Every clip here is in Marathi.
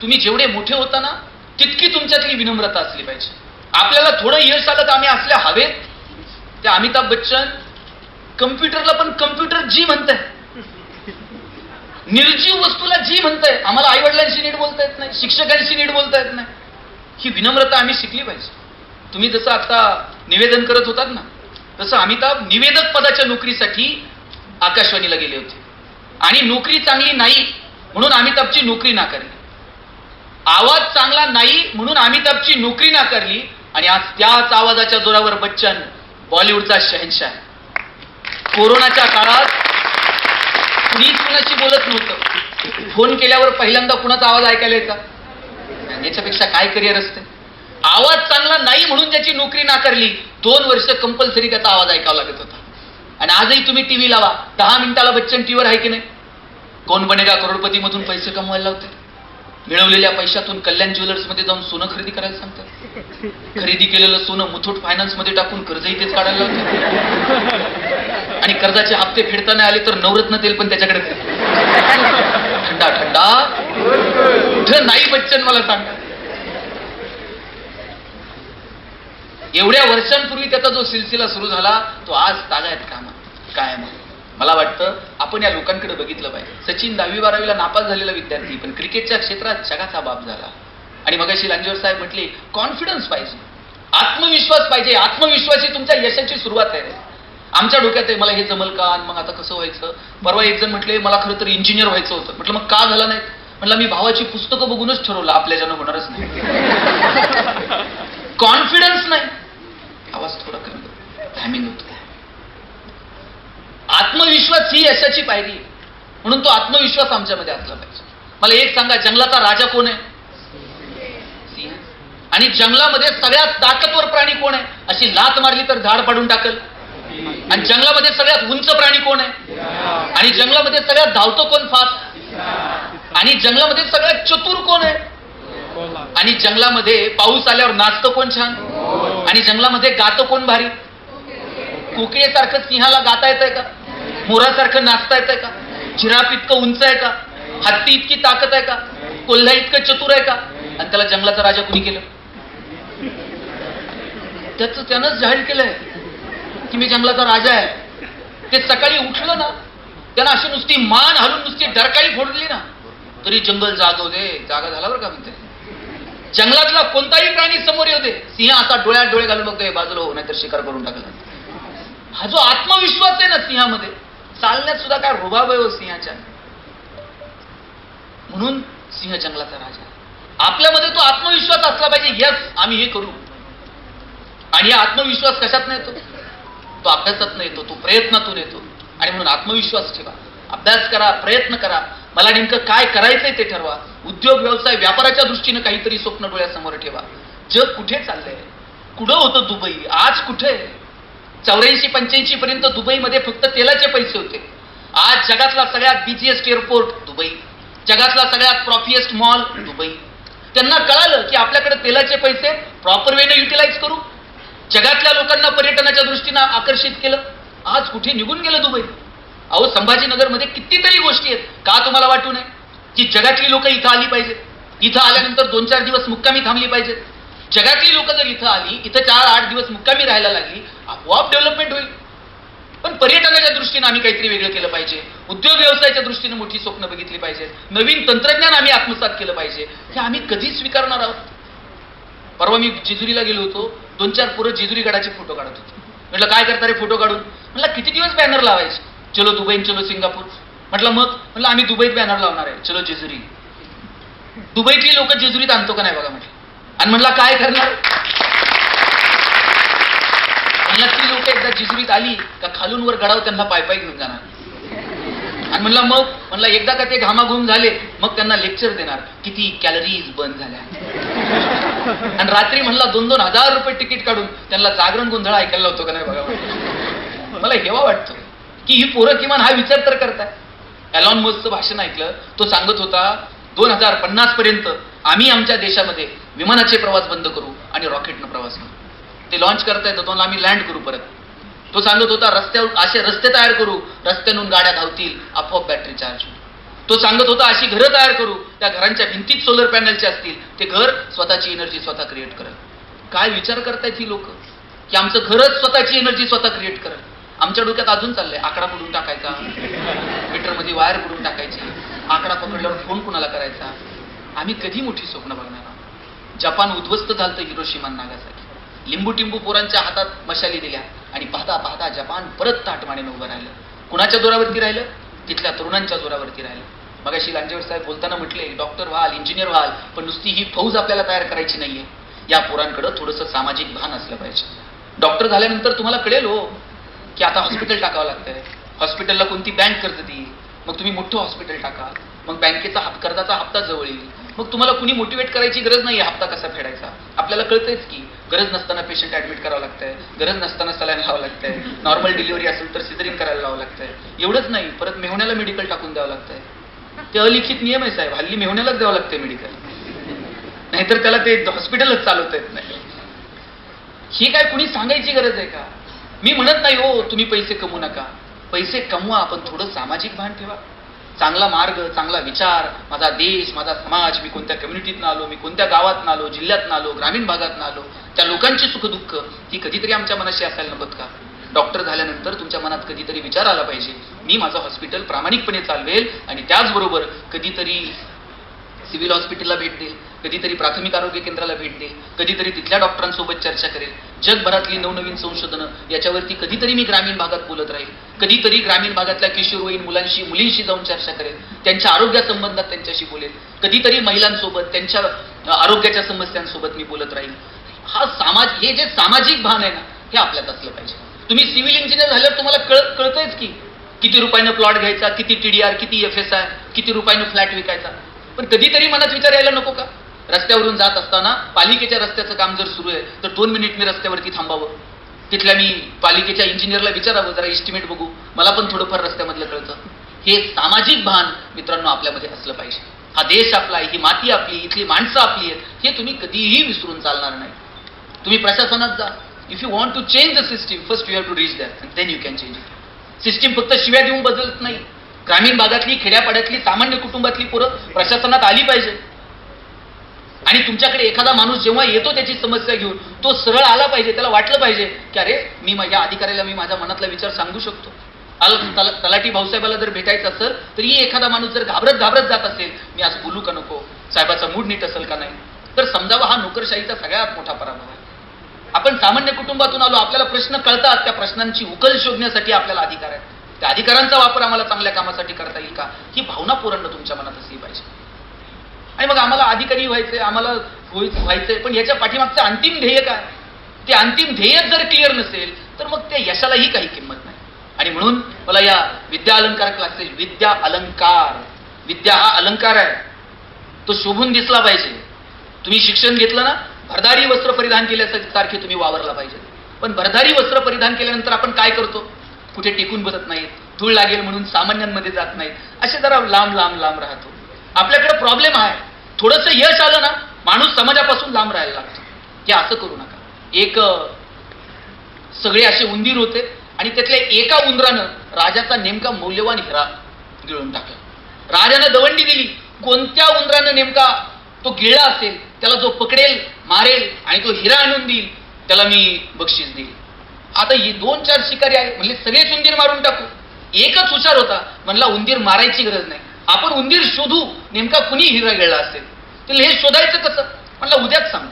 तुम्ही जेवढे मोठे होता ना तितकी तुमच्यातली विनम्रता असली पाहिजे. आपल्याला थोडं यश आलं तर आम्ही असल्या हवेत. ते अमिताभ बच्चन कम्प्युटरला पण कम्प्युटर जी म्हणताय, निर्जीव वस्तूला जी म्हणताय. आम्हाला आई वडिलांशी नीट बोलता येत नाही, शिक्षकांशी नीट बोलता येत नाही. ही विनम्रता आम्ही शिकली पाहिजे. तुम्ही जसं आता निवेदन करत होतात ना, तसं अमिताभ निवेदक पदाच्या नोकरीसाठी आकाशवाणीला गेले होते आणि नोकरी चांगली नाही म्हणून अमिताभची नोकरी नाकारली. आवाज चांगला नाही म्हणून अमिताभची नोकरी नाकारली आणि आज त्याच आवाजाच्या जोरावर बच्चन बॉलिवूडचा शहनशाह. कोरोनाच्या काळात कुणीच कुणाशी बोलत नव्हतं. फोन केल्यावर पहिल्यांदा कुणाचा आवाज ऐकायला यायचा. याच्यापेक्षा काय करिअर असते. आवाज चांगला नाही म्हणून ज्याची नोकरी नाकारली 2 वर्ष कंपल्सरी त्याचा आवाज ऐकावा लागत होता. आणि आजही तुम्ही टीव्ही लावा, 10 मिनिटाला बच्चन टीव्हीवर आहे की नाही. कोण बनेगा करोडपती मधून पैसे कमवायला लावते. मिळवलेल्या पैशातून कल्याण ज्वेलर्स मध्ये जाऊन सोनं खरेदी करायला सांगतात. खरेदी केलेलं सोनं मुथूट फायनान्स मध्ये टाकून कर्जही तेच काढायला लावतात. आणि कर्जाचे हप्ते फेडता नाही आले तर नवरत्न तेल पण त्याच्याकडे. थंडा थंडा कुठं नाही बच्चन मला सांगा. एवढ्या वर्षांपूर्वी त्याचा जो सिलसिला सुरू झाला तो आज तागायत कायम. मला वाटतं आपण या लोकांकडे बघितलं पाहिजे. सचिन 10वी-12वीला नापास झालेला विद्यार्थी पण क्रिकेटच्या क्षेत्रात जगाचा बाप झाला. आणि मगाशी लांजेवर साहेब म्हटले कॉन्फिडन्स पाहिजे, आत्मविश्वास पाहिजे. आत्मविश्वास ही तुमच्या यशाची सुरुवात आहे. आमच्या डोक्यात आहे मला हे जमल का, मग आता कसं व्हायचं. परवा एक जण म्हटले मला खरं तर इंजिनियर व्हायचं होतं. म्हटलं मग का झालं नाही. म्हटलं मी भावाची पुस्तकं बघूनच ठरवलं आपल्याच्यानं होणारच नाही. कॉन्फिडन्स नाही. आवाज थोडा कमी, टायमिंग होतो. आत्मविश्वास ही यशाची पायरी आहे. म्हणून तो आत्मविश्वास आमच्यामध्ये असला पाहिजे. मला एक सांगा, जंगलाचा राजा कोण आहे. सिंह. आणि जंगलामध्ये सगळ्यात ताकदवर प्राणी कोण आहे. अशी लात मारली तर झाड पाडून टाकल. आणि जंगलामध्ये सगळ्यात उंच प्राणी कोण आहे. आणि जंगलामध्ये सगळ्यात धावतो कोण फास्ट. आणि जंगलामध्ये सगळ्यात चतुर कोण आहे. आणि जंगलामध्ये पाऊस आल्यावर नाचतं कोण छान. आणि जंगलामध्ये गातं कोण भारी. कोकिळेसारखं सिंहाला गाता येतंय का. मोरासारखं नाचता येतंय का. जिराफ इतकं उंच आहे का. हत्ती इतकी ताकद आहे का. कोल्हा इतकं चतुर आहे का. आणि त्याला जंगलाचा राजा कुणी केलं. त्यानंच जाहीर केलंय की मी जंगलाचा राजा आहे. ते सकाळी उठलं ना, त्यानं अशी नुसती मान हलून नुसती डरकाळी फोडली ना तरी जंगल जागव दे. जागा झाल्यावर का म्हणते. जंगलातला कोणताही प्राणी समोर येऊ दे, सिंह असा डोळ्यात डोळे घालून बघतोय बाजूला हो नाहीतर शिकार करून टाकला. हा जो आत्मविश्वास आहे ना सिंहामध्ये, चालण्यात सुद्धा काय रुबाब आहे हो सिंहाच्या. म्हणून सिंह जंगलाचा राजा. आपल्यामध्ये तो आत्मविश्वास असला पाहिजे. यस आम्ही हे करू. आणि हा आत्मविश्वास कशात नाही येतो. तो अभ्यासात येतो, तो प्रयत्नातून येतो. आणि म्हणून आत्मविश्वास ठेवा, अभ्यास करा, प्रयत्न करा. मला नेमकं काय करायचंय ते ठरवा. उद्योग व्यवसाय व्यापाराच्या दृष्टीनं काहीतरी स्वप्न डोळ्यासमोर ठेवा. जग कुठे चाललंय. कुठं होतं दुबई, आज कुठे. 84-85 पर्यंत दुबईमध्ये फक्त तेलाचे पैसे होते. आज जगातला सगळ्यात बिझिएस्ट एअरपोर्ट दुबई, जगातला सगळ्यात प्रॉफिएस्ट मॉल दुबई. त्यांना कळालं की आपल्याकडे तेलाचे पैसे प्रॉपर वेने युटिलाइज करू. जगातल्या लोकांना पर्यटनाच्या दृष्टीनं आकर्षित केलं. आज कुठे निघून गेलं दुबई. अहो संभाजीनगरमध्ये कितीतरी गोष्टी आहेत. का तुम्हाला वाटू नये की जगातली लोक इथं आली पाहिजेत. इथं आल्यानंतर 2-4 दिवस मुक्कामी थांबली पाहिजेत. जगातली लोक जर इथं आली, इथं 4-8 दिवस मुक्कामी राहायला लागली, आपोआप डेव्हलपमेंट होईल. पण पर्यटनाच्या दृष्टीनं आम्ही काहीतरी वेगळं केलं पाहिजे. उद्योग व्यवसायाच्या दृष्टीनं मोठी स्वप्न बघितली पाहिजेत. नवीन तंत्रज्ञान आम्ही आत्मसात केलं पाहिजे. हे आम्ही कधी स्वीकारणार आहोत. परवा मी जेजुरीला गेलो होतो. 2-4 पोरं जेजुरी गडाचे फोटो काढत होते. म्हटलं काय करता रे फोटो काढून. म्हटलं किती दिवस बॅनर लावायचे. चलो दुबई, चलो सिंगापूर. म्हटलं मग. म्हटलं आम्ही दुबईत बॅनर लावणार आहे, चलो जेजुरी. दुबईतली लोक जेजुरीत आणतो का नाही बघा म्हटलं. आणि म्हणला काय करणार. म्हणला ती लोक एकदा जेजुरीत आली का खालून वर गडावर त्यांना पायपाय घेऊन जाणार. आणि म्हणला मग. म्हणला एकदा का ते घामाघूम झाले मग त्यांना लेक्चर देणार किती कॅलरीज बंद झाल्या. आणि रात्री म्हणला 2-2 हजार रुपये तिकीट काढून त्यांना जागरण गोंधळ ऐकायला होतो का नाही बघा. मला हेवा वाटतं की ही पोरं किमान हा विचार तर करताय. एलॉन मस्कचं भाषण ऐकलं. तो सांगत होता 2050 पर्यंत आम्ही आमच्या देशामध्ये विमानाचे प्रवास बंद करू आणि रॉकेटनं प्रवास करू. ते लॉन्च करता येतं तो आम्ही लँड करू परत. तो सांगत होता रस्त्यावर असे रस्ते तयार करू, रस्त्यातून गाड्या धावतील, आपोआप बॅटरी चार्ज होईल. तो सांगत होता अशी घरं तयार करू, त्या घरांच्या भिंतीत सोलर पॅनलचे असतील, ते घर स्वतःची एनर्जी स्वतः क्रिएट करेल. काय विचार करतायत ही लोक की आमचं घरच स्वतःची एनर्जी स्वतः क्रिएट करेल. आमच्या डोक्यात अजून चाललंय आकडा कुठून टाकायचा, मीटरमध्ये वायर कुठून टाकायची, आकडा पकडल्यावर फोन कुणाला करायचा. आम्ही कधी मोठी स्वप्न बघणार आहोत. जपान उद्ध्वस्त झालं हिरोशिमा नागासाकी. लिंबू टिंबू पोरांच्या हातात मशाली दिल्या आणि पाहता पाहता जपान परत ताटमानेनं उभं राहिलं. कुणाच्या जोरावरती राहिलं? तिथल्या तरुणांच्या जोरावरती राहिलं. मगाशी लांजेवर साहेब बोलताना म्हटले डॉक्टर व्हाल, इंजिनियर व्हाल, पण नुसती ही फौज आपल्याला तयार करायची नाहीये. या पोरांकडे थोडंसं सामाजिक भान असलं पाहिजे. डॉक्टर झाल्यानंतर तुम्हाला कळेल हो की आता हॉस्पिटल टाकावं लागतंय. हॉस्पिटलला कोणती बँक कर्ज देईल, मग तुम्ही मोठं हॉस्पिटल टाका, मग बँकेचा कर्जाचा हप्ता जवळ येईल. मग तुम्हाला कुणी मोटिवेट करायची गरज नाही हप्ता कसा फेडायचा. आपल्याला कळतंयच की गरज नसताना पेशंट ऍडमिट करावं लागतंय, गरज नसताना सलाईन लावावं लागतंय, नॉर्मल डिलिव्हरी असेल तर सिझरिंग करायला लावावं लागतंय. एवढंच नाही, परत मेहुण्याला मेडिकल टाकून द्यावं लागतंय. ते अलिखित नियम आहे साहेब, हल्ली मेहुण्यालाच द्यावं लागतंय मेडिकल, नाहीतर त्याला ते हॉस्पिटलच चालवता येत नाही. ही काय कुणी सांगायची गरज आहे का? मी म्हणत नाही हो तुम्ही पैसे कमवू नका, पैसे कमवा, पण थोडं सामाजिक भान ठेवा. चांगला मार्ग, चांगला विचार, माझा देश, माझा समाज, मी कोणत्या कम्युनिटीतनं आलो, मी कोणत्या गावातनं आलो, जिल्ह्यातनं आलो, ग्रामीण भागातनं आलो, त्या लोकांची सुखदुःख ही कधीतरी आमच्या मनाशी असायला नकोत का? डॉक्टर झाल्यानंतर तुमच्या मनात कधीतरी विचार आला पाहिजे, मी माझं हॉस्पिटल प्रामाणिकपणे चालवेल आणि त्याचबरोबर कधीतरी सिव्हिल हॉस्पिटलला भेट देईल, कधीतरी प्राथमिक आरोग्य केंद्राला भेट देईल, कधीतरी तिथल्या डॉक्टरांसोबत चर्चा करेल, जगभरातली नवनवीन संशोधनं याच्यावरती कधीतरी मी ग्रामीण भागात बोलत राहील, कधीतरी ग्रामीण भागातल्या किशोरवयीन मुलांशी मुलींशी जाऊन चर्चा करेल, त्यांच्या आरोग्यासंबंधात त्यांच्याशी बोलेल, कधीतरी महिलांसोबत त्यांच्या आरोग्याच्या समस्यांसोबत मी बोलत राहील. हा हे जे सामाजिक भान आहे ना, हे आपल्यात असलं पाहिजे. तुम्ही सिव्हिल इंजिनियर झाल्यावर तुम्हाला कळतंयच की किती रुपयानं प्लॉट घ्यायचा, किती TDR, किती FSI, किती रुपयानं फ्लॅट विकायचा. पण कधीतरी मनात विचार यायला नको का? रस्त्यावरून जात असताना पालिकेच्या रस्त्याचं काम जर सुरू आहे तर 2 मिनिट मी रस्त्यावरती थांबावं, तिथल्या मी पालिकेच्या इंजिनियरला विचारावं, जरा एस्टिमेट बघू, मला पण थोडंफार रस्त्यामधलं कळतं. हे सामाजिक भान मित्रांनो आपल्यामध्ये असलं पाहिजे. हा देश आपला आहे, ही माती आपली, इथली माणसं आपली आहेत, हे तुम्ही कधीही विसरून चालणार नाही. तुम्ही प्रशासनात जा. If you want to change the system, first you have to reach that and then you can change it. System फक्त शिव्या देऊन बदलत नाही. ग्रामीण भागातली, खेड्यापाड्यातली, सामान्य कुटुंबातली पोरं प्रशासनात आली पाहिजे. आणि तुमच्याकडे एखादा माणूस जेव्हा येतो त्याची समस्या घेऊन, तो सरळ आला पाहिजे. त्याला वाटलं पाहिजे की अरे मी माझ्या अधिकाऱ्याला मी माझा मनातला विचार सांगू शकतो. तलाठी भाऊसाहेबाला जर भेटायचं असेल तरी एखादा माणूस जर घाबरत जात असेल, मी आज बोलू का नको, साहेबाचा मूड नीट असेल का नाही, तर समजावा हा नोकरशाहीचा सगळ्यात मोठा पराभव आहे. आपण सामान्य कुटुंबातून आलो, आपल्याला प्रश्न कळतात, त्या प्रश्नांची उकल शोधण्यासाठी आपल्याला अधिकार आहे. त्या अधिकारांचा वापर आम्हाला चांगल्या कामासाठी करता येईल का, ही भावना पोरांना तुमच्या मनात असली पाहिजे. आणि मग आम्हाला अधिकारी व्हायचंय, आम्हाला व्हायचंय, पण याच्या पाठीमागचं अंतिम ध्येय काय? ते अंतिम ध्येय जर क्लिअर नसेल तर मग त्या यशालाही काही किंमत नाही. आणि म्हणून मला या विद्या अलंकार क्लासेस, विद्या अलंकार, विद्या हा अलंकार आहे, तो शोभून दिसला पाहिजे. तुम्ही शिक्षण घेतलं ना, भरदारी वस्त्र परिधान केल्यासारखे तुम्ही वावरला पाहिजे. पण भरदारी वस्त्र परिधान केल्यानंतर आपण काय करतो? कुठे टिकून बसत नाहीत, धूळ लागेल म्हणून सामान्यांमध्ये जात नाहीत, असे जरा लांब राहतो. आपल्याकडे प्रॉब्लेम आहे, थोडंसं यश आलं ना माणूस समाजापासून लांब राहायला लागतो. हे असं करू नका. एक सगळे असे उंदीर होते आणि त्यातल्या एका उंदरानं राजाचा नेमका मौल्यवान हिरा गिळून टाकला. राजानं दवंडी दिली, कोणत्या उंदरानं नेमका तो गिळला असेल त्याला जो पकडेल, मारेल आणि तो हिरा आणून देईल त्याला मी बक्षीस देईल. आता ही 2-4 शिकारी आहे, म्हणले सगळेच उंदीर मारून टाकू. एकच हुशार होता, म्हणला उंदीर मारायची गरज नाही, आपण उंदीर शोधू, नेमका कुणी हिरा गिळला असेल. त्याला हे शोधायचं कसं? म्हणला उद्याच सांग.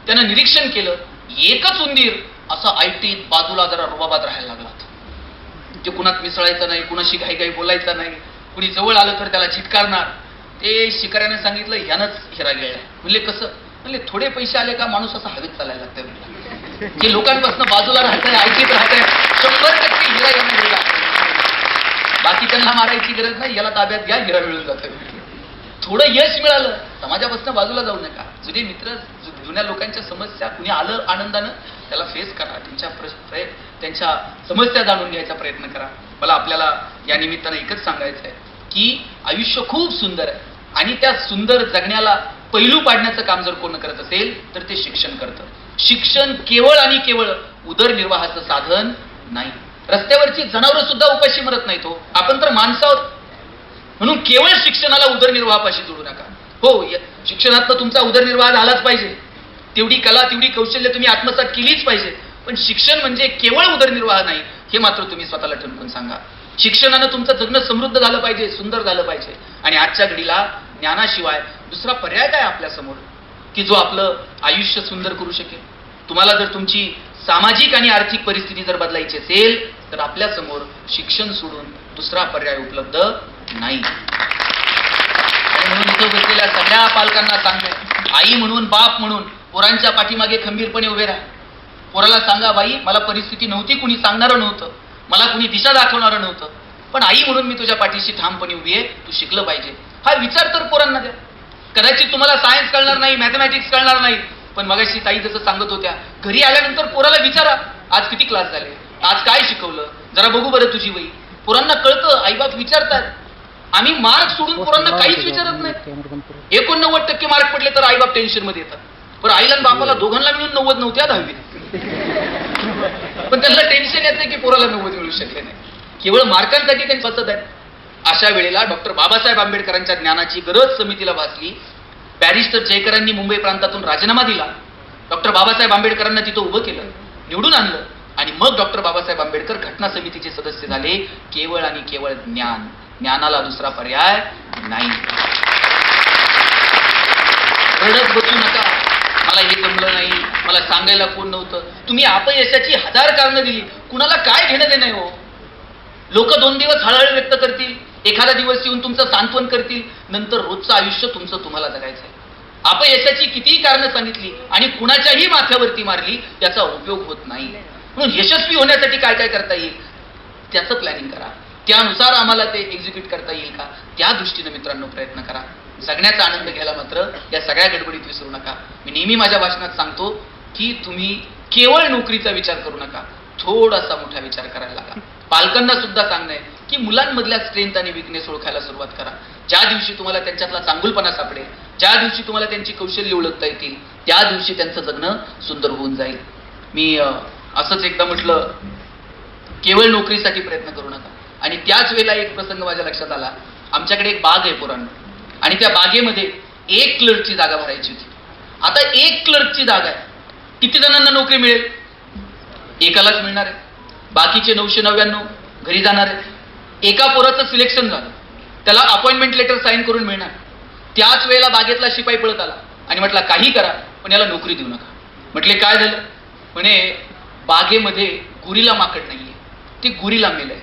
त्यानं निरीक्षण केलं, एकच उंदीर असा ऐटीत बाजूला जरा रुबाबात राहायला लागला. ते कुणात मिसळायचं नाही, कुणाशी घाई बोलायचं नाही, कुणी जवळ आलं तर त्याला झिटकारणार. ते शिकाऱ्याने सांगितलं ह्यानंच हिरा गिळलाय. म्हणले कसं? म्हणले थोडे पैसे आले का माणूस असा हवेत चालायला लागतंय. म्हणलं हे लोकांपासून बाजूला राहतंय, ऐटीत राहतंय, 100% हिरा यानं गिळला. बाकी त्यांना मारायची गरज नाही, याला ताब्यात घ्या, हिरा मिळून जातोय. थोडं यश मिळालं, समाजापासून बाजूला जाऊ नका. जुने मित्र, जुन्या लोकांच्या समस्या कुणी आलं आनंदानं त्याला फेस करा, त्यांच्या समस्या जाणून घ्यायचा प्रयत्न करा. मला आपल्याला या निमित्तानं एकच सांगायचं आहे की आयुष्य खूप सुंदर आहे आणि त्या सुंदर जगण्याला पैलू पाडण्याचं काम जर कोण करत असेल तर ते शिक्षण करतं. शिक्षण केवळ आणि केवळ उदरनिर्वाहाचं साधन नाही. रस्त्यावरची जनावरं सुद्धा उपाशी मरत नाहीत हो, आपण तर माणसावर. म्हणून केवळ शिक्षणाला उदरनिर्वाहापाशी जोडू नका. हो, शिक्षणात तुमचा उदरनिर्वाह झालाच पाहिजे, तेवढी कला तेवढी कौशल्य तुम्ही आत्मसात केलीच पाहिजे, पण शिक्षण म्हणजे केवळ उदरनिर्वाह नाही हे मात्र तुम्ही स्वतःला ठणकून सांगा. शिक्षणानं तुमचं जगणं समृद्ध झालं पाहिजे, सुंदर झालं पाहिजे. आणि आजच्या घडीला ज्ञानाशिवाय दुसरा पर्याय काय आपल्यासमोर की जो आपलं आयुष्य सुंदर करू शकेल? तुम्हाला जर तुमची सामाजिक आणि आर्थिक परिस्थिती जर बदलायची असेल तर आपल्यासमोर शिक्षण सोडून दुसरा पर्याय उपलब्ध नाही. आणि म्हणून इथं बसलेल्या सगळ्या पालकांना सांगणं, आई म्हणून बाप म्हणून पोरांच्या पाठीमागे खंबीरपणे उभे राहा. पोराला सांगा, बाई मला परिस्थिती नव्हती, कुणी सांगणारं नव्हतं, मला कुणी दिशा दाखवणारं नव्हतं, पण आई म्हणून मी तुझ्या पाठीशी ठामपणे उभी आहे, तू शिकलं पाहिजे. हा विचार तर पोरांना द्या. कदाचित तुम्हाला सायन्स कळणार नाही, मॅथमॅटिक्स कळणार नाही, पण मगाशी ताई जसं सांगत होत्या, घरी आल्यानंतर पोराला विचारा, आज किती क्लास झाले, आज काय शिकवलं, जरा बघू बरं तुझी वही. पोरांना कळतं, आईबाप विचारतात. आम्ही मार्क सोडून पोरांना काहीच विचारत नाही. 89% मार्क पडले तर आईबाप टेन्शन मध्ये येतात. पण आईला आणि बापाला दोघांना मिळून 90 नव्हत्या 10वी, पण त्यांना टेन्शन येते की पोराला 90 मिळू शकले नाही. केवळ मार्कांसाठी त्यांनी फसत आहेत. अशा वेळेला डॉक्टर बाबासाहेब आंबेडकरांच्या ज्ञानाची गरज समितीला भासली. बॅरिस्टर जयकरांनी मुंबई प्रांतातून राजीनामा दिला. डॉक्टर बाबासाहेब आंबेडकरांना तिथं उभं केलं, निवडून आणलं, आणि मग डॉक्टर बाबासाहेब आंबेडकर घटना समितीचे सदस्य झाले. केवळ आणि केवळ ज्ञान, ज्ञानाला दुसरा पर्याय नाही. रडत बसू नका, मला हे जमलं नाही, मला सांगायला कोण नव्हतं. तुम्ही अपयशाची 1000 कारणं दिली, कुणाला काय घेणं देणं आहे हो? लोक 2 दिवस हळहळ व्यक्त करतील, एखादा दिवस येऊन तुमचं सांत्वन करतील, नंतर रोजचं आयुष्य तुमचं तुम्हाला जगायचं आहे. अपयशाची कितीही कारणं सांगितली आणि कुणाच्याही माथ्यावरती मारली त्याचा उपयोग होत नाही. म्हणून यशस्वी होण्यासाठी काय काय करता येईल त्याचं प्लॅनिंग करा. त्यानुसार आम्हाला ते एक्झिक्यूट करता येईल का, त्या दृष्टीनं मित्रांनो प्रयत्न करा. जगण्याचा आनंद घ्यायला मात्र या सगळ्या गडबडीत विसरू नका. मी नेहमी माझ्या भाषणात सांगतो की तुम्ही केवळ नोकरीचा विचार करू नका, थोडासा मोठा विचार करायला लागा. पालकांना सुद्धा सांगणं आहे की मुलांमधल्या स्ट्रेंथ आणि विकनेस ओळखायला सुरुवात करा. ज्या दिवशी तुम्हाला त्यांच्यातला चांगुलपणा सापडेल, ज्या दिवशी तुम्हाला त्यांची कौशल्य ओळखता येतील, त्या दिवशी त्यांचं जगणं सुंदर होऊन जाईल. मी असंच एकदा म्हटलं, केवळ नोकरीसाठी प्रयत्न करू नका. आणि त्याच वेळेला एक प्रसंग माझ्या लक्षात आला. आमच्याकडे एक बाग आहे पोरांना, आणि त्या बागेमध्ये 1 क्लर्कची जागा भरायची होती. आता 1 क्लर्कची जागा आहे, किती जणांना नोकरी मिळेल? एकालाच मिळणार आहे. बाकीचे 999 घरी जाणार आहेत. एका पोराचं सिलेक्शन झालं, त्याला अपॉइंटमेंट लेटर साईन करून मिळणार. त्याच वेळेला बागेतला शिपाई पळत आला आणि म्हटला, काही करा पण याला नोकरी देऊ नका. म्हटले काय झालं? म्हणे बागेमध्ये गुरिला माकड नाहीये, ते गुरिला मेलंय.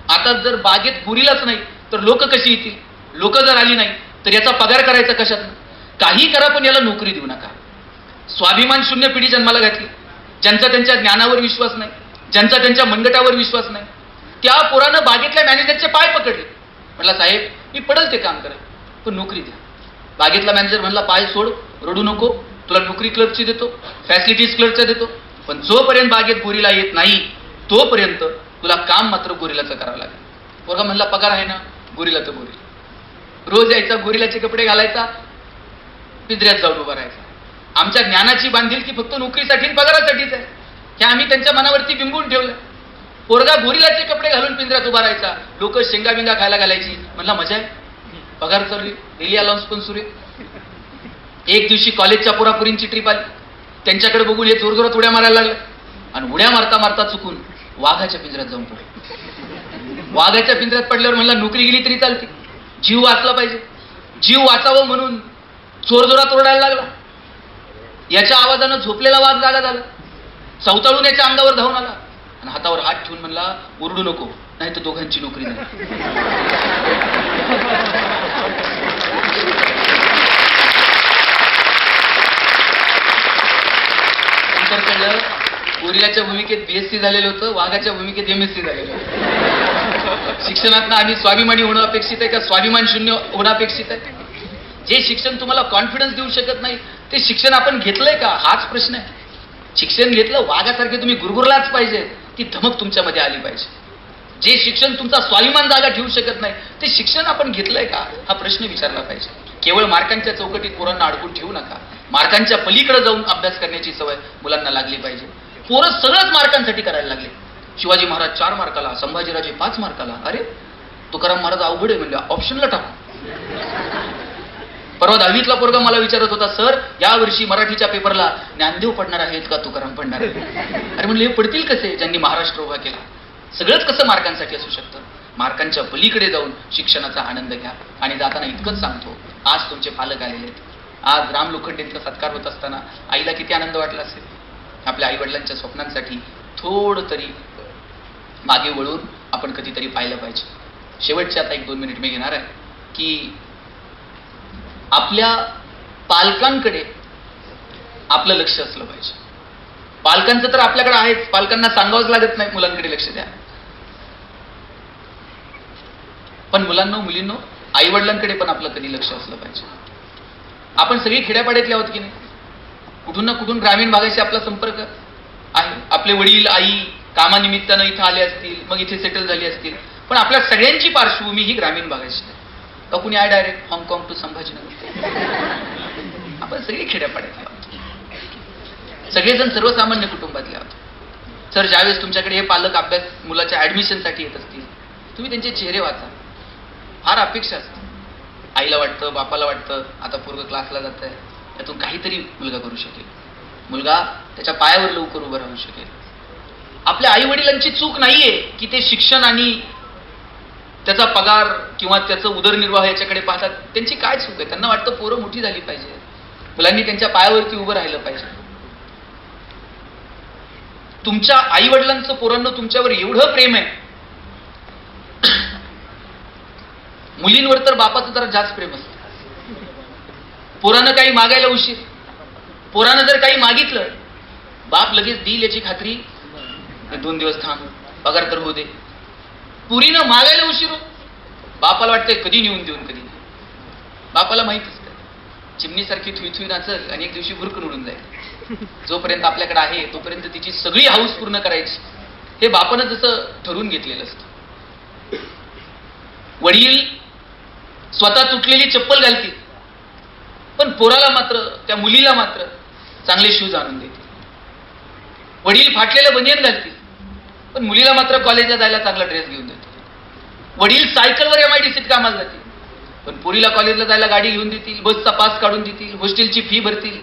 आता जर बागेत गुरिलाच नाही तर लोक कशी येतील? लोक जर आली नाही तर याचा पगार करायचा कशात? काही करा पण याला नोकरी देऊ नका. स्वाभिमान शून्य पिढी जन्माला घातली, ज्यांचा त्यांच्या ज्ञानावर विश्वास नाही, ज्यांचा त्यांच्या मनगटावर विश्वास नाही. त्या पोरानं बागेतल्या मॅनेजरचे पाय पकडले. म्हटला, साहेब मी पडल ते काम करेल पण नोकरी द्या. बागेतला मॅनेजर म्हणला, पाय सोड, रडू नको, तुला नोकरी क्लर्कची देतो, फॅसिलिटीज क्लर्कच्या देतो, पण जोपर्यंत बागेत गोरीला येत नाही तोपर्यंत तुला काम मात्र गोरिलाचं करावं लागेल. पोरगा म्हणला, पगार आहे ना? गोरिला तर गोरिला. रोज यायचा, गोरिलाचे कपडे घालायचा, पिंजऱ्यात जाऊन उभा राहायचा. आमच्या ज्ञानाची बांधिलकी फक्त नोकरीसाठी पगारासाठीच आहे, हे आम्ही त्यांच्या मनावरती बिंबून ठेवलं. पोरगा गोरिलाचे कपडे घालून पिंजऱ्यात उभा राहायचा, लोक शेंगा बिंगा खायला घालायची. म्हणला, मजा आहे, पगार चालू आहे, डेली अलाउन्स पण सुरू आहे. एक दिवशी कॉलेजच्या पोरापुरींची ट्रिप आली. त्यांच्याकडे बघून हे जोरजोरात उड्या मारायला लागले आणि उड्या मारता मारता चुकून वाघाच्या पिंजऱ्यात जाऊन पडले. वाघाच्या पिंजऱ्यात पडल्यावर म्हणला, नोकरी गेली तरी चालते, जीव वाचला पाहिजे. जीव वाचावं म्हणून जोरजोरात ओरडायला लागला. याच्या आवाजानं झोपलेला वाघ जागा झाला, चवताळून याच्या अंगावर धावून आला आणि हातावर हात ठेवून म्हणला, ओरडू नको नाही तर दोघांची नोकरी नाही. नंतर कळलं, गोरिलाच्या भूमिकेत BSc झालेलं होतं, वाघाच्या भूमिकेत MSc झालेलं होतं. शिक्षणातनं आम्ही स्वाभिमानी होणं अपेक्षित आहे का स्वाभिमान शून्य होणं अपेक्षित आहे? जे शिक्षण तुम्हाला कॉन्फिडन्स देऊ शकत नाही ते शिक्षण आपण घेतलंय का, हाच प्रश्न आहे. शिक्षण घेतलं, वाघासारखे तुम्ही गुरगुरलाच पाहिजे, ती धमक तुमच्यामध्ये आली पाहिजे. जे शिक्षण तुमचा स्वाभिमान जागा ठेवू शकत नाही ते शिक्षण आपण घेतलंय का, हा प्रश्न विचारला पाहिजे. केवळ मार्कांच्या चौकटीत पोरांना अडकून ठेवू नका. मार्कांच्या पलीकडे जाऊन अभ्यास करण्याची सवय मुलांना लागली पाहिजे. पोरं सगळंच मार्कांसाठी करायला लागले. शिवाजी महाराज 4 मार्काला, संभाजीराजे 5 मार्काला. अरे तुकाराम महाराज अवघड आहे म्हणले, ऑप्शनला टाकू. परवा 10वीतला पोरगा मला विचारत होता, सर या वर्षी मराठीच्या पेपरला ज्ञानदेव पडणार आहेत का तुकाराम पडणार आहेत? अरे म्हणलं हे पडतील कसे ज्यांनी महाराष्ट्र उभा केला? सगळंच कसं मार्कांसाठी असू शकतं? मार्कांच्या पलीकडे जाऊन शिक्षणाचा आनंद घ्या. आणि जाताना इतकंच सांगतो, आज तुमचे पालक आलेले आहेत. आज राम लोखंडेंचा सत्कार होत असताना आईला किती आनंद वाटला असेल. आपल्या आई वडिलांच्या स्वप्नांसाठी थोडं तरी मागे वळून आपण कधीतरी पाहिलं पाहिजे. शेवटचे आता 1-2 मिनिट मी घेणार आहे की आपल्या पालकांकडे आपलं लक्ष असलं पाहिजे. पालकांचं तर आपल्याकडे आहेच, पालकांना सांगावंच लागत नाही मुलांकडे लक्ष द्या. पण मुलांनो मुलींनो, आई वडिलांकडे पण आपलं कधी लक्ष असलं पाहिजे. आपण सगळी खेड्यापाड्यातली आहोत की नाही? कुठून ना कुठून ग्रामीण भागाशी आपला संपर्क आहे. आपले वडील आई कामानिमित्तानं इथं आले असतील, मग इथे सेटल झाली असतील, पण आपल्या सगळ्यांची पार्श्वभूमी ही ग्रामीण भागाची आहे. का कुणी आहे डायरेक्ट हाँगकाँग टू संभाजीनगर? आपण सगळी खेड्यापाड्यातले आहोत, सगळेजण सर्वसामान्य कुटुंबातले आहोत. सर ज्यावेळेस तुमच्याकडे हे पालक अभ्यास मुलाच्या ऍडमिशनसाठी येत असतील, तुम्ही त्यांचे चेहरे वाचा. फार अपेक्षा असते. आईला वाटतं, बापाला वाटतं, आता पोरगं क्लासला जात आहे, यातून काहीतरी मुलगा करू शकेल, मुलगा त्याच्या पायावर लवकर उभं राहू शकेल. आपल्या आई वडिलांची चूक नाहीये की ते शिक्षण आणि त्याचा पगार किंवा त्याचं उदरनिर्वाह याच्याकडे पाहतात. त्यांची काय चूक आहे? त्यांना वाटतं पोरं मोठी झाली पाहिजे, मुलांनी त्यांच्या पायावरती उभं राहिलं पाहिजे. तुमच्या आई वडिलांचं पोरांना तुमच्यावर एवढं प्रेम आहे, मुलींवर तर बापाचं जरा जास्त प्रेम असतं. पोरानं काही मागायला उशीर, पोरानं जर काही मागितलं, बाप लगेच देईल याची खात्री, 2 दिवस थांब, पगार तर होऊ दे. पुरीनं मागायला उशीर, बापाला वाटतंय कधी नेऊन देऊन कधी. बापाला माहित असतं चिमणीसारखी थुई नाचल आणि एक दिवशी भुरकून उडून जाईल. जोपर्यंत आपल्याकडे आहे तोपर्यंत तिची सगळी हाऊस पूर्ण करायची, हे बापानं जसं ठरवून घेतलेलं असतं. वडील स्वतः तुटलेली चप्पल घालतील, पण पोराला मात्र, त्या मुलीला मात्र चांगले शूज आणून देतील. वडील फाटलेलं बनियन घालतील, पण मुलीला मात्र कॉलेजला जायला चांगला ड्रेस घेऊन देतील. वडील सायकलवर MIDCत कामाला जातील, पण पोरीला कॉलेजला जायला गाडी घेऊन देतील, बसचा पास काढून देतील, हॉस्टेलची फी भरतील.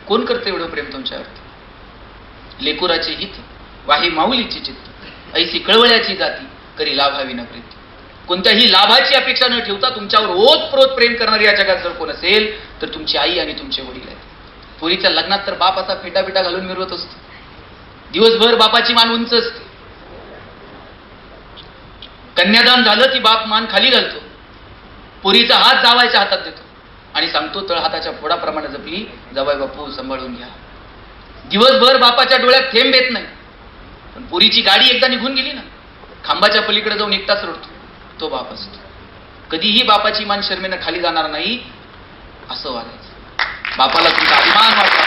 कोण करतं एवढं प्रेम तुमच्यावरती? लेकुराचे हित वाही माऊलीची चित्त, ऐसी कळवळ्याची जाती करी लाभावी न प्रीती. कोणत्याही लाभाची अपेक्षा न ठेवता तुमच्यावर ओतप्रोत प्रेम करणारी या जगात जर कोण असेल तर तुमची आई आणि तुमचे वडील आहेत. पोरीच्या लग्नात तर बाप असा फेटाफेटा घालून मिरवत असतो, दिवसभर बापाची मान उंच असते. कन्यादान झालं की बाप मान खाली घालतो, पोरीचा हात जावायच्या हातात देतो आणि सांगतो, तळहाताच्या फोडाप्रमाणे जपली जावाई बापू, सांभाळून घ्या. दिवसभर बापाच्या डोळ्यात थेंब येत नाही, पण पोरीची गाडी एकदा निघून गेली ना, खांबाच्या पलीकडे जाऊन एकटाच रडतो, तो बाप असतो. कधीही बापाची मान शर्मेनं खाली जाणार नाही, असं वागायचं. बापाला तुमचा अभिमान वाटला.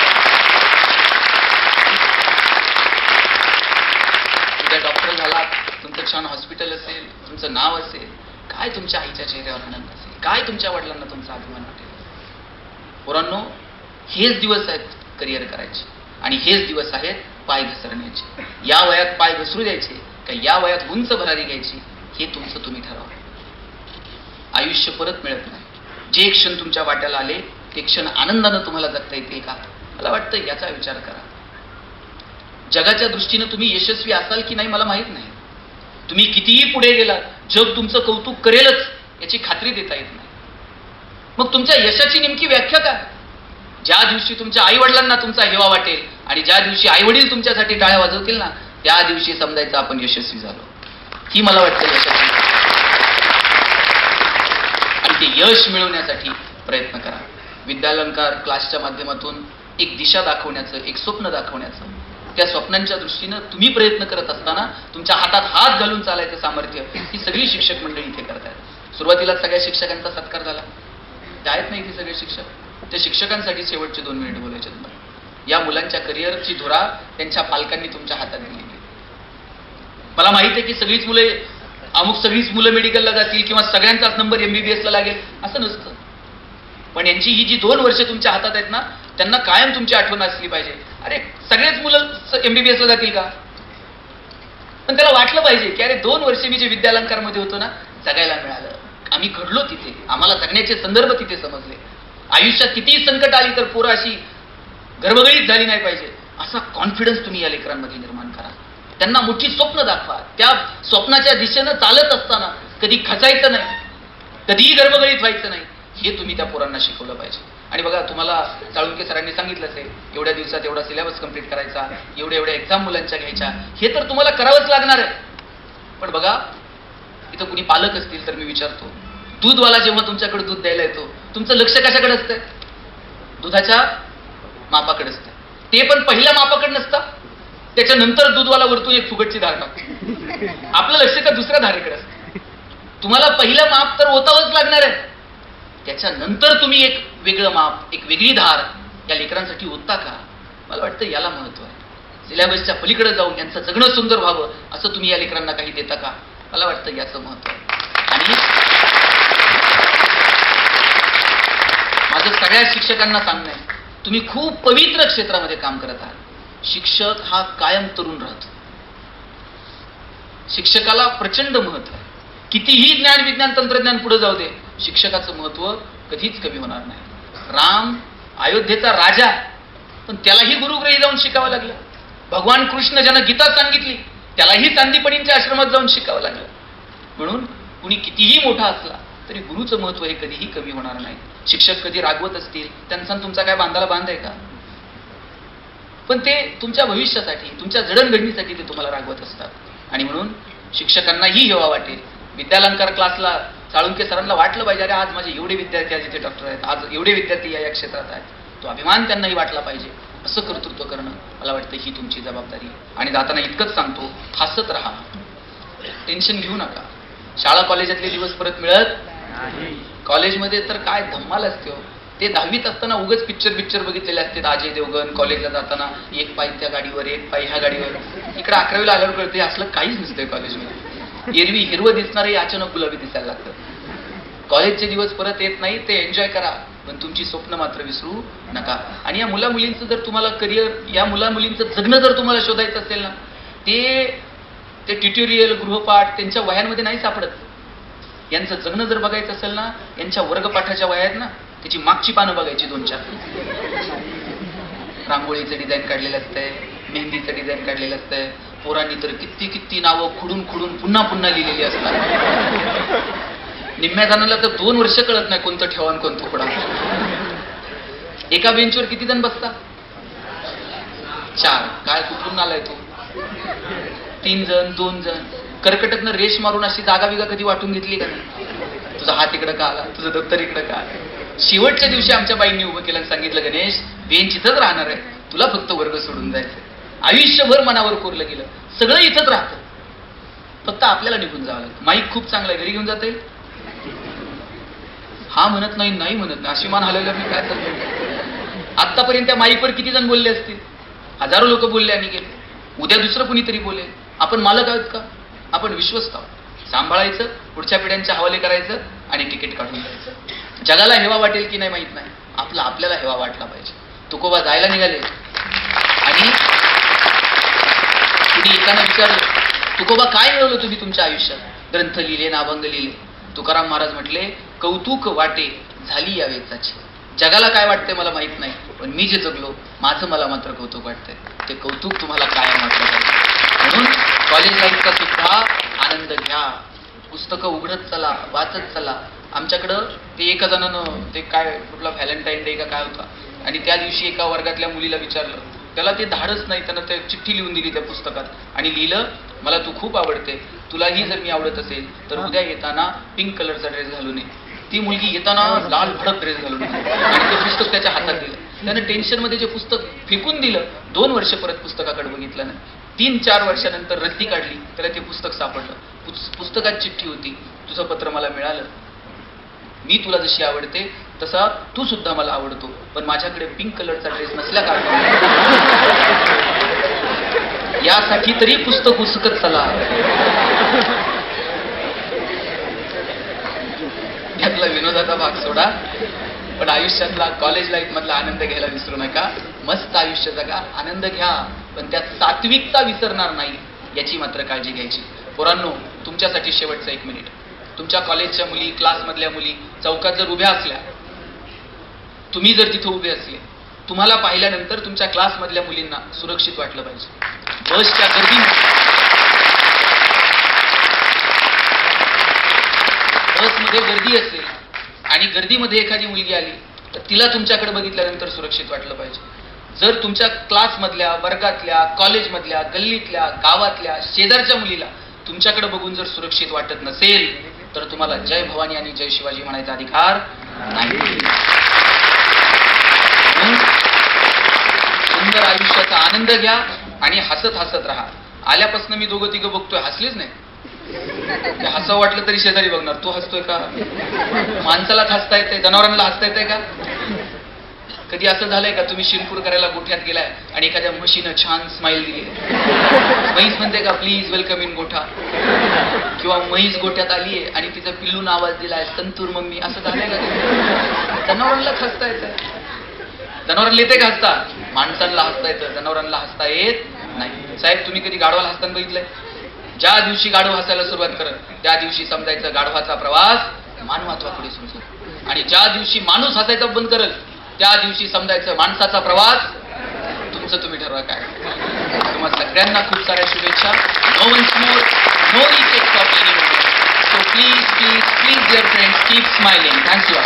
उद्या डॉक्टर झाला, तुमचं छान हॉस्पिटल असेल, तुमचं नाव असेल, काय तुमच्या आईच्या चेहऱ्यावर आनंद असेल, काय तुमच्या वडिलांना तुमचा अभिमान वाटेल. पोरांनो, हेच दिवस आहेत करिअर करायचे आणि हेच दिवस आहेत पाय घसरण्याचे. या वयात पाय घसरू द्यायचे का या वयात उंच भरारी घ्यायची, हे तुमचं तुम्ही ठरवा. आयुष्य परत मिळत नाही. जे क्षण तुमच्या वाट्याला आले ते क्षण आनंदानं तुम्हाला जगता येतील का? मला वाटतं याचा विचार करा. जगाच्या दृष्टीनं तुम्ही यशस्वी असाल की नाही मला माहित नाही. तुम्ही कितीही पुढे गेलात, जग तुमचं कौतुक करेलच याची खात्री देता येत नाही. मग तुमच्या यशाची नेमकी व्याख्या काय? ज्या दिवशी तुमच्या आई वडिलांना तुमचा हेवा वाटेल आणि ज्या दिवशी आई वडील तुमच्यासाठी टाळ्या वाजवतील ना, त्या दिवशी समजायचं आपण यशस्वी झालो. ही मला वाटतं यशाची. आणि ते यश मिळवण्यासाठी प्रयत्न करा. विद्यालंकार क्लासच्या माध्यमातून एक दिशा दाखवण्याचं, एक स्वप्न दाखवण्याचं, त्या स्वप्नांच्या दृष्टीनं तुम्ही प्रयत्न करत असताना तुमच्या हातात हात घालून चालायचं सामर्थ्य ही सगळी शिक्षक मंडळी इथे करतायत. सुरुवातीला सगळ्या शिक्षकांचा सत्कार झाला, ते आहेत नाही ते सगळे शिक्षक. त्या शिक्षकांसाठी शेवटचे 2 मिनिट बोलायचे. या मुलांच्या करिअरची धुरा त्यांच्या पालकांनी तुमच्या हातात दिली. मला माहित आहे की सगळीच मुलं मेडिकलला जातील किंवा सगळ्यांचाच नंबर MBBS ला लागेल असं नसतं. पण यांची ही जी 2 वर्ष तुमच्या हातात आहेत ना, त्यांना कायम तुमची आठवण असली पाहिजे. अरे सगळेच मुलं MBBS ला जातील का? पण त्याला वाटलं पाहिजे की अरे 2 वर्ष मी जे विद्यालंकारमध्ये होतो ना, जगायला मिळालं, आम्ही घडलो तिथे, आम्हाला जगण्याचे संदर्भ तिथे समजले. आयुष्यात कितीही संकट आली तर पोरं अशी गर्भगळीत झाली नाही पाहिजे असा कॉन्फिडन्स तुम्ही या लेकरांमध्ये निर्माण करा. त्यांना मोठी स्वप्न दाखवा. त्या स्वप्नाच्या दिशेनं चालत असताना कधी खचायचं नाही, कधीही गर्भगळीत व्हायचं नाही, हे तुम्ही त्या पोरांना शिकवलं पाहिजे. आणि बघा, तुम्हाला साळुंके सरांनी सांगितलंच आहे, एवढ्या दिवसात एवढा सिलेबस कंप्लीट करायचा, एवढ्या एक्झाम मुलांच्या घ्यायच्या, हे तर तुम्हाला करावंच लागणार आहे. पण बघा, इथं कुणी पालक असतील तर मी विचारतो, दूधवाला जेव्हा तुमच्याकडे दूध द्यायला येतो, तुमचं लक्ष कशाकडे असतंय? दुधाच्या मापाकडे असतं. ते पण पहिल्या मापाकडे नसतं, त्याच्यानंतर दूधवाला वरतून एक फुकटची धार टाकतो. आपलं लक्ष त्या दुसऱ्या धारेकडे असतं. तुम्हाला पहिलं माप तर ओतावंच लागणार आहे, त्याच्यानंतर तुम्ही एक वेगळं माप, एक वेगळी धार या लेकरांसाठी ओतता का? मला वाटतं याला महत्व आहे. सिलेबसच्या पलीकडे जाऊन यांचं जगणं सुंदर व्हावं असं तुम्ही या लेकरांना काही देता का? मला वाटतं याचं महत्व आहे. आणि माझं सगळ्या शिक्षकांना सांगणं आहे, तुम्ही खूप पवित्र क्षेत्रामध्ये काम करत आहात. शिक्षक हा कायम तरुण राहतो. शिक्षकाला प्रचंड महत्व आहे. कितीही ज्ञान विज्ञान तंत्रज्ञान पुढे जाऊ दे, शिक्षकाचं महत्व कधीच कमी होणार नाही. राम अयोध्येचा राजा, पण त्यालाही गुरुगृही जाऊन शिकावं लागलं. भगवान कृष्ण ज्यानं गीता सांगितली, त्यालाही चांदीपणींच्या आश्रमात जाऊन शिकावं लागलं. म्हणून कुणी कितीही मोठा असला तरी गुरुचं महत्व हे कधीही कमी होणार नाही. शिक्षक कधी रागवत असतील, त्यांचा तुमचा काय बांधाला बांध आहे का? पण ते तुमच्या भविष्यासाठी, तुमच्या जडणघडणीसाठी ते तुम्हाला रागवत असतात. आणि म्हणून शिक्षकांनाही हेवा वाटेल. विद्यालंकार क्लासला साळुंके सरांना वाटलं पाहिजे, अरे आज माझे एवढे विद्यार्थी आज इथे डॉक्टर आहेत, आज एवढे विद्यार्थी या क्षेत्रात आहेत. तो अभिमान त्यांनाही वाटला पाहिजे. असं कर्तृत्व करणं मला वाटतं ही तुमची जबाबदारी आहे. आणि जाताना इतकंच सांगतो, हसत राहा, टेन्शन घेऊ नका. शाळा कॉलेजातले दिवस परत मिळत नाही. कॉलेजमध्ये तर काय धम्माल असते हो. ते 10वीत असताना उगाच पिक्चर बघितलेले असते. अजय देवगण कॉलेजला जाताना एक पाय त्या गाडीवर, एक पाय ह्या गाडीवर. इकडे 11वीला आल्यावर कळते असलं काहीच नसतंय कॉलेजमध्ये. एरवी हिरवं दिसणारे अचानक गुलाबी दिसायला लागतं. कॉलेजचे दिवस परत येत नाही, ते एन्जॉय करा, पण तुमची स्वप्न मात्र विसरू नका. आणि या मुलामुलींचं जर तुम्हाला करिअर, या मुलामुलींचं जगणं जर तुम्हाला शोधायचं असेल ना, ते ट्युटोरियल, गृहपाठ त्यांच्या वयांमध्ये नाही सापडत. यांचं जगणं जर बघायचं असेल ना, यांच्या वर्गपाठाच्या वयात ना, त्याची मागची पानं बघायची 2-4. रांगोळीचं डिझाईन काढलेलं असतंय, मेहंदीचं डिझाईन काढलेलं असतंय. पोरांनी तर किती नावं खुडून पुन्हा लिहिलेली असतात. निम्म्या जणांना तर 2 वर्ष कळत नाही कोणतं ठेवा आणि कोणतं खुडा. एका बेंचवर किती जण बसतात? 4. काय कुठून आलाय तू? 3 जण, 2 जण. कर्कटकनं रेष मारून अशी जागा बिगा कधी वाटून घेतली का नाही? तुझा हात इकडं का आला, तुझं दप्तर इकडं का आलं? शेवटच्या दिवशी आमच्या बाईंनी उभं केलं आणि सांगितलं, गणेश बेंच इथंच राहणार आहे, तुला फक्त वर्ग सोडून जायचं. आयुष्यभर मनावर कोरलं गेलं, सगळं इथंच राहतं, फक्त आपल्याला निघून जावं लागतं. माईक खूप चांगला आहे, घरी घेऊन जाता येईल? हा म्हणत नाही, नाही म्हणत नाही, अशी मान हलवलं मी काय करतो? आतापर्यंत त्या माईकवर किती जण बोलले असतील? हजारो लोक बोलले आणि गेले. उद्या दुसरं कुणीतरी बोलेल. आपण मालक आहोत का? आपण विश्वस्त आहोत. सांभाळायचं, पुढच्या पिढ्यांच्या हवाले करायचं आणि तिकीट काढून द्यायचं. जगाला हेवा वाटेल की नाही माहित नाही, आपल्याला हेवा वाटला पाहिजे. तुकोबा जायला निघाले आणि कुणी एकानं विचारलं, तुकोबा काय मिळवलं तुम्ही तुमच्या आयुष्यात? ग्रंथ लिहिले ना, अभंग लिहिले. तुकाराम महाराज म्हटले, कौतुक वाटे झाली या वेचाची. जगाला काय वाटतंय मला माहित नाही, पण मी जे जगलो माझं मला मात्र कौतुक वाटतंय. ते कौतुक तुम्हाला कायम वाटलं पाहिजे. म्हणून कॉलेज लाईफचा सुद्धा आनंद घ्या. पुस्तकं उघडत चला, वाचत चला. आमच्याकडं ते एका जणानं ते काय कुठला व्हॅलेंटाईन डे का काय होता, आणि त्या दिवशी एका वर्गातल्या मुलीला विचारलं, त्याला ते धाडच नाही, त्यानं ते चिठ्ठी लिहून दिली त्या पुस्तकात आणि लिहिलं, मला तू खूप आवडते, तुलाही जर मी आवडत असेल तर उद्या येताना पिंक कलरचा ड्रेस घालून ये. ती मुलगी येताना लाल भडक ड्रेस घालून आणि ते पुस्तक त्याच्या हातात दिलं. त्यानं टेन्शनमध्ये जे पुस्तक फेकून दिलं. 2 वर्ष परत पुस्तकाकडे बघितलं नाही. 3-4 वर्षानंतर रद्दी काढली, त्याला ते पुस्तक सापडलं. पुस्तकात चिठ्ठी होती, तुझं पत्र मला मिळालं, मी तुला जशी आवडते तसा तू सुद्धा मला आवडतो, पण माझ्याकडे पिंक कलरचा ड्रेस नसल्या कारणाने यासाठी तरी पुस्तक उसकत चला. यातला विनोदाचा भाग सोडा, पण आयुष्यातला कॉलेज लाईफ मधला आनंद घ्यायला विसरू नका. मस्त आयुष्य जगा, आनंद घ्या, पण त्यात सात्विकता विसरणार नाही याची मात्र काळजी घ्यायची. पोरांनो, तुमच्यासाठी शेवटचं 1 मिनिट. तुमच्या कॉलेजच्या मुली, क्लासमधल्या मुली चौकात जर उभ्या असल्या, तुम्ही जर तिथे उभे असले, तुम्हाला पाहिल्यानंतर तुमच्या क्लासमधल्या मुलींना सुरक्षित वाटलं पाहिजे. बसच्या बसमध्ये गर्दी असेल आणि गर्दीमध्ये एखादी मुलगी आली तर तिला तुमच्याकडे बघितल्यानंतर सुरक्षित वाटलं पाहिजे. जर तुमच्या क्लासमधल्या, वर्गातल्या, कॉलेजमधल्या, गल्लीतल्या, गावातल्या, शेजारच्या मुलीला तुमच्याकडे बघून जर सुरक्षित वाटत नसेल तर तुम्हाला जय भवानी आणि जय शिवाजी म्हणायचा अधिकार नाही. सुंदर आयुष्याचा आनंद घ्या आणि हसत हसत राहा. आल्यापासून मी दोघं तिघं बघतोय, हसलीच नाही. ते हसावं वाटलं तरी शेजारी बघणार, तू हसतोय का? माणसालाच हसता येते, जनावरांना हसता येते का? कधी असं झालंय का तुम्ही शिरपूर करायला गोठ्यात गेलाय आणि एखाद्या म्हशीनं छान स्माईल दिली, म्हैस म्हणते का प्लीज वेलकम इन गोठा, किंवा म्हैस गोठ्यात आलीये आणि तिचा पिल्लून आवाज दिलाय संतूर मम्मी, असं झालंय का? जनावरांनाच हसता येतं. जनावरांना येते का हसता? माणसांना हसता येतं, जनावरांना हसता येत नाही. साहेब, तुम्ही कधी गाढवाला हसताना बघितलंय? ज्या दिवशी गाढव हसायला सुरुवात करत त्या दिवशी समजायचं गाढवाचा प्रवास मानवात्वाकडे सुरू झाला, आणि ज्या दिवशी माणूस हसायचा बंद करत त्या दिवशी समजायचं माणसाचा प्रवास. तुमचं तुम्ही ठरवा काय. तुम्हाला सगळ्यांना खूप साऱ्या शुभेच्छा. No once more, no effect of any moment. So please please please dear friends, keep smiling. Thanks you.